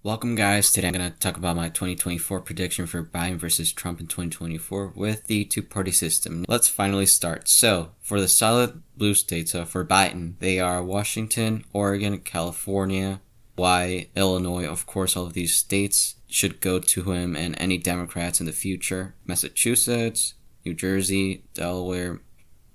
Welcome guys, today I'm going to talk about my 2024 prediction for Biden versus Trump in 2024 with the two-party system. Let's finally start. So, for the solid blue states, for Biden, they are Washington, Oregon, California, Hawaii, Illinois. Of course, all of these states should go to him and any Democrats in the future. Massachusetts, New Jersey, Delaware,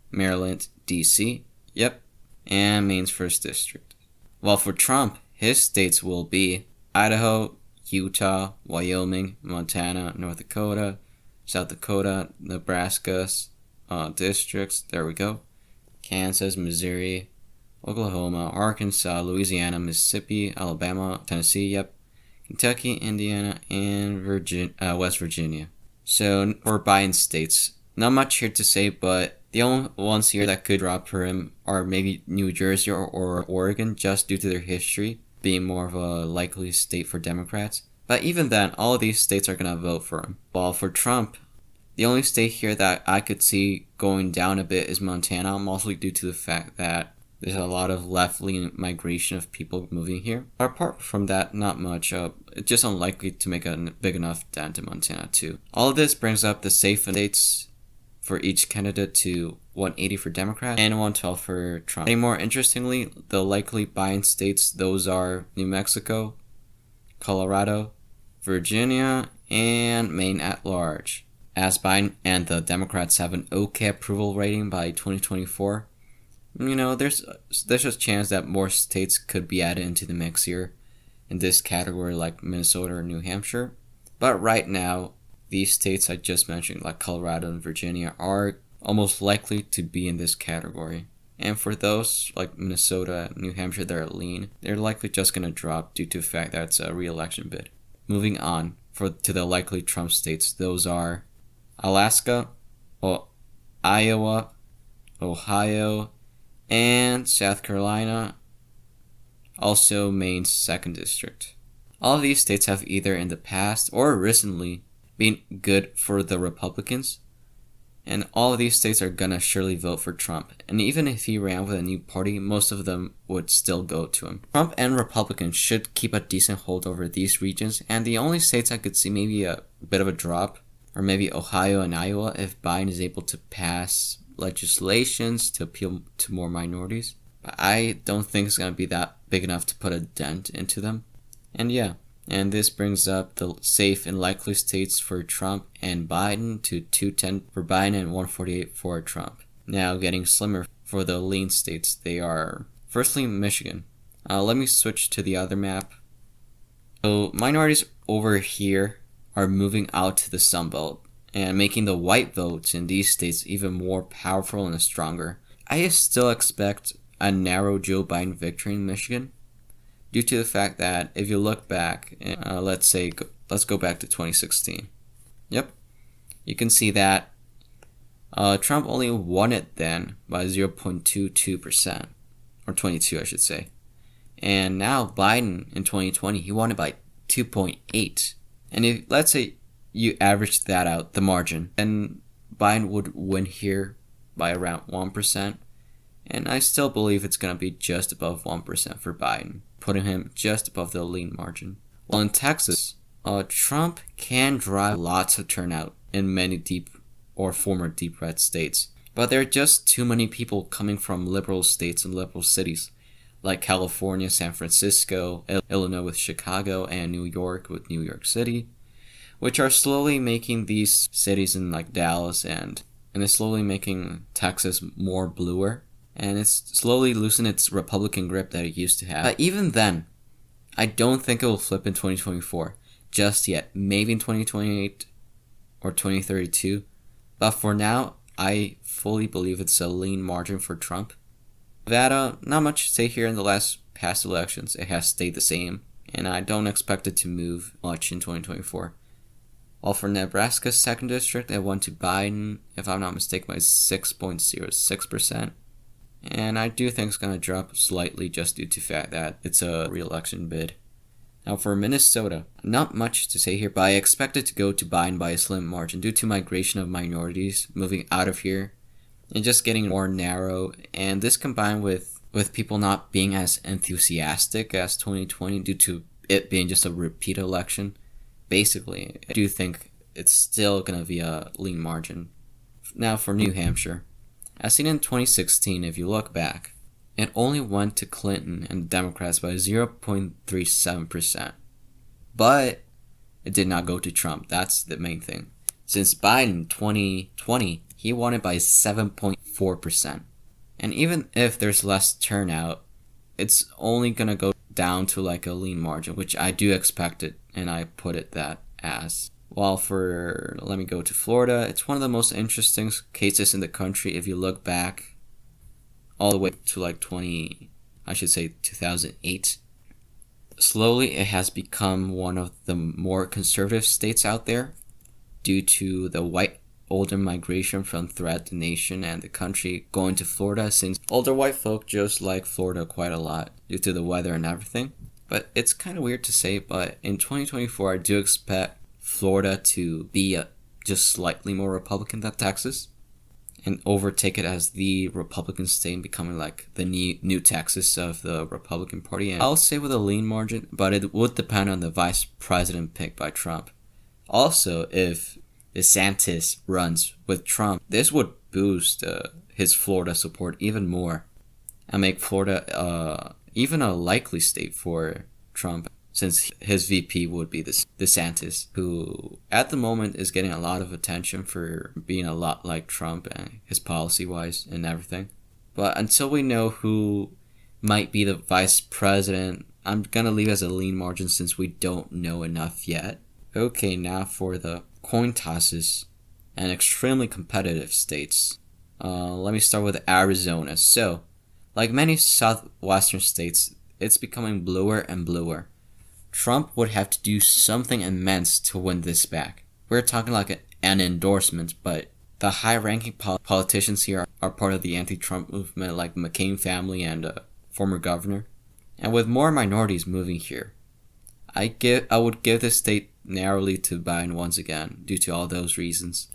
Maryland, DC, yep, and Maine's 1st District. While for Trump, his states will be Idaho, Utah, Wyoming, Montana, North Dakota, South Dakota, Nebraska, districts, there we go, Kansas, Missouri, Oklahoma, Arkansas, Louisiana, Mississippi, Alabama, Tennessee, yep, Kentucky, Indiana, and West Virginia. So for Biden's states, not much here to say, but the only ones here that could drop for him are maybe New Jersey or Oregon, just due to their history being more of a likely state for Democrats. But even then, all of these states are going to vote for him. While for Trump, the only state here that I could see going down a bit is Montana, mostly due to the fact that there's a lot of left-leaning migration of people moving here. But apart from that, not much. It's just unlikely to make a big enough dent in Montana too. All of this brings up the safe states for each candidate to 180 for Democrats and 112 for Trump. And more interestingly, the likely Biden states, those are New Mexico, Colorado, Virginia, and Maine at large. As Biden and the Democrats have an okay approval rating by 2024, there's a chance that more states could be added into the mix here in this category, like Minnesota or New Hampshire. But right now, these states I just mentioned, like Colorado and Virginia, are almost likely to be in this category. And for those, like Minnesota and New Hampshire, that are lean, they're likely just going to drop due to the fact that it's a re-election bid. Moving on to the likely Trump states, those are Alaska, Iowa, Ohio, and South Carolina, also Maine's 2nd District. All of these states have either in the past or recently been good for the Republicans, and all of these states are gonna surely vote for Trump. And even if he ran with a new party, most of them would still go to him. Trump and Republicans should keep a decent hold over these regions, and the only states I could see maybe a bit of a drop are maybe Ohio and Iowa if Biden is able to pass legislations to appeal to more minorities. But I don't think it's gonna be that big enough to put a dent into them. And yeah. And this brings up the safe and likely states for Trump and Biden to 210 for Biden and 148 for Trump. Now getting slimmer for the lean states, they are firstly Michigan. Let me switch to the other map. So minorities over here are moving out to the Sun Belt and making the white votes in these states even more powerful and stronger. I still expect a narrow Joe Biden victory in Michigan, due to the fact that if you look back, let's go back to 2016. Yep, you can see that Trump only won it then by 0.22%, or 22 I should say. And now Biden in 2020, he won it by 2.8. And if, let's say, you average that out, the margin, then Biden would win here by around 1%. And I still believe it's going to be just above 1% for Biden, putting him just above the lean margin. While in Texas, Trump can drive lots of turnout in many deep or former deep red states. But there are just too many people coming from liberal states and liberal cities, like California, San Francisco, Illinois with Chicago, and New York with New York City, which are slowly making these cities in like Dallas and it's slowly making Texas more bluer. And it's slowly loosened its Republican grip that it used to have. But even then, I don't think it will flip in 2024 just yet. Maybe in 2028 or 2032. But for now, I fully believe it's a lean margin for Trump. Nevada, not much to say here in the past elections. It has stayed the same, and I don't expect it to move much in 2024. While for Nebraska's 2nd District, it went to Biden, if I'm not mistaken, by 6.06%. And I do think it's going to drop slightly just due to the fact that it's a re-election bid. Now for Minnesota, not much to say here, but I expect it to go to Biden by a slim margin due to migration of minorities moving out of here and just getting more narrow. And this combined with people not being as enthusiastic as 2020 due to it being just a repeat election, basically, I do think it's still going to be a lean margin. Now for New Hampshire. As seen in 2016, if you look back, it only went to Clinton and the Democrats by 0.37%. But it did not go to Trump. That's the main thing. Since Biden 2020, he won it by 7.4%. And even if there's less turnout, it's only going to go down to like a lean margin, which I do expect it, and I put it that as. While let me go to Florida, it's one of the most interesting cases in the country if you look back all the way to like 2008. Slowly, it has become one of the more conservative states out there due to the white older migration from throughout the nation and the country going to Florida, since older white folk just like Florida quite a lot due to the weather and everything. But it's kind of weird to say, but in 2024, I do expect Florida to be just slightly more Republican than Texas and overtake it as the Republican state and becoming like the new Texas of the Republican Party. And I'll say with a lean margin, but it would depend on the vice president pick by Trump. Also, if DeSantis runs with Trump, this would boost his Florida support even more and make Florida even a likely state for Trump, since his VP would be DeSantis, who at the moment is getting a lot of attention for being a lot like Trump and his policy-wise and everything. But until we know who might be the vice president, I'm going to leave as a lean margin since we don't know enough yet. Okay, now for the coin tosses and extremely competitive states. Let me start with Arizona. So, like many southwestern states, it's becoming bluer and bluer. Trump would have to do something immense to win this back. We're talking like an endorsement, but the high-ranking politicians here are part of the anti-Trump movement, like McCain family and a former governor. And with more minorities moving here, I would give this state narrowly to Biden once again, due to all those reasons.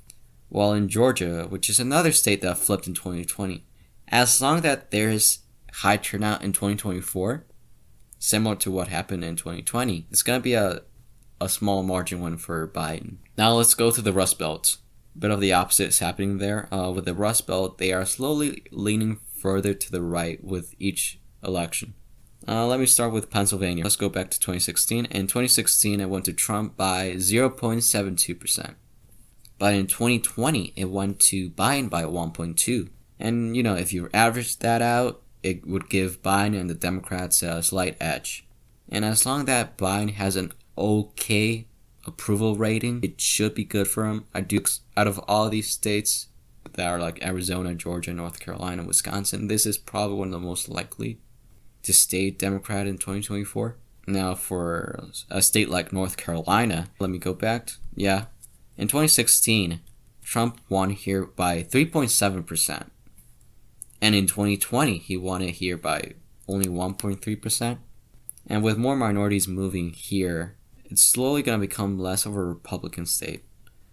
While in Georgia, which is another state that flipped in 2020, as long that there is high turnout in 2024, similar to what happened in 2020, it's going to be a small margin win for Biden. Now let's go to the Rust Belt. A bit of the opposite is happening there. With the Rust Belt, they are slowly leaning further to the right with each election. Let me start with Pennsylvania. Let's go back to 2016. In 2016, it went to Trump by 0.72%. But in 2020, it went to Biden by 1.2%. And, if you average that out, it would give Biden and the Democrats a slight edge. And as long as Biden has an okay approval rating, it should be good for him. Out of all these states that are like Arizona, Georgia, North Carolina, Wisconsin, this is probably one of the most likely to stay Democrat in 2024. Now for a state like North Carolina, let me go back. In 2016, Trump won here by 3.7%. And in 2020, he won it here by only 1.3%. And with more minorities moving here, it's slowly going to become less of a Republican state.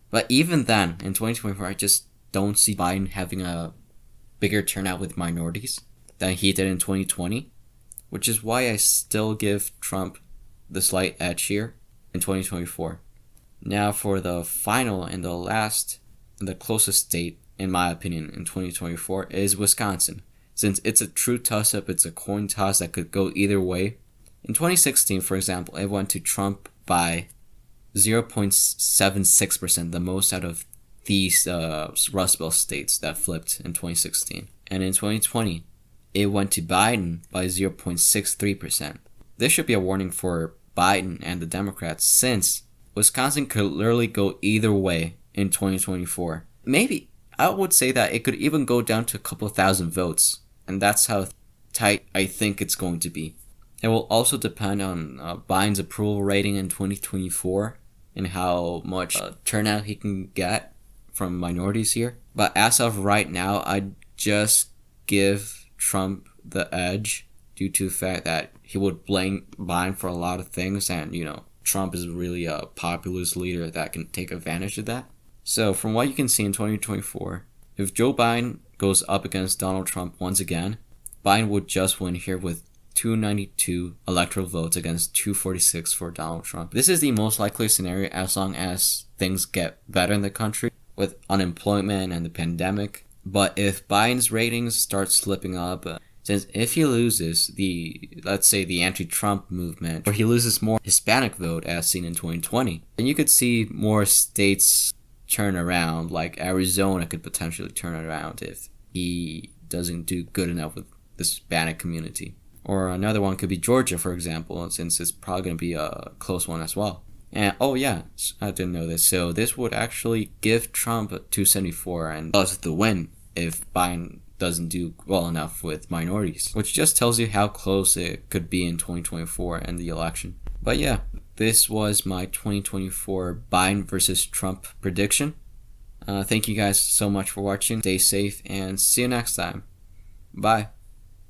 But even then, in 2024, I just don't see Biden having a bigger turnout with minorities than he did in 2020, which is why I still give Trump the slight edge here in 2024. Now for the final and the last and the closest state, in my opinion, in 2024 is Wisconsin. Since it's a true toss-up, it's a coin toss that could go either way. In 2016, for example, it went to Trump by 0.76%, the most out of these Rust Belt states that flipped in 2016. And in 2020, it went to Biden by 0.63%. This should be a warning for Biden and the Democrats, since Wisconsin could literally go either way in 2024. Maybe, I would say that it could even go down to a couple thousand votes, and that's how tight I think it's going to be. It will also depend on Biden's approval rating in 2024 and how much turnout he can get from minorities here. But as of right now, I'd just give Trump the edge due to the fact that he would blame Biden for a lot of things, and Trump is really a populist leader that can take advantage of that. So from what you can see in 2024, if Joe Biden goes up against Donald Trump once again, Biden would just win here with 292 electoral votes against 246 for Donald Trump. This is the most likely scenario as long as things get better in the country with unemployment and the pandemic. But if Biden's ratings start slipping up, since if he loses let's say the anti-Trump movement, or he loses more Hispanic vote as seen in 2020, then you could see more states turn around, like Arizona could potentially turn around if he doesn't do good enough with the Hispanic community. Or another one could be Georgia, for example, since it's probably going to be a close one as well. And oh yeah, I didn't know this. So this would actually give Trump 274 and us the win if Biden doesn't do well enough with minorities, which just tells you how close it could be in 2024 and the election. But yeah, this was my 2024 Biden versus Trump prediction. Thank you guys so much for watching. Stay safe and see you next time. Bye.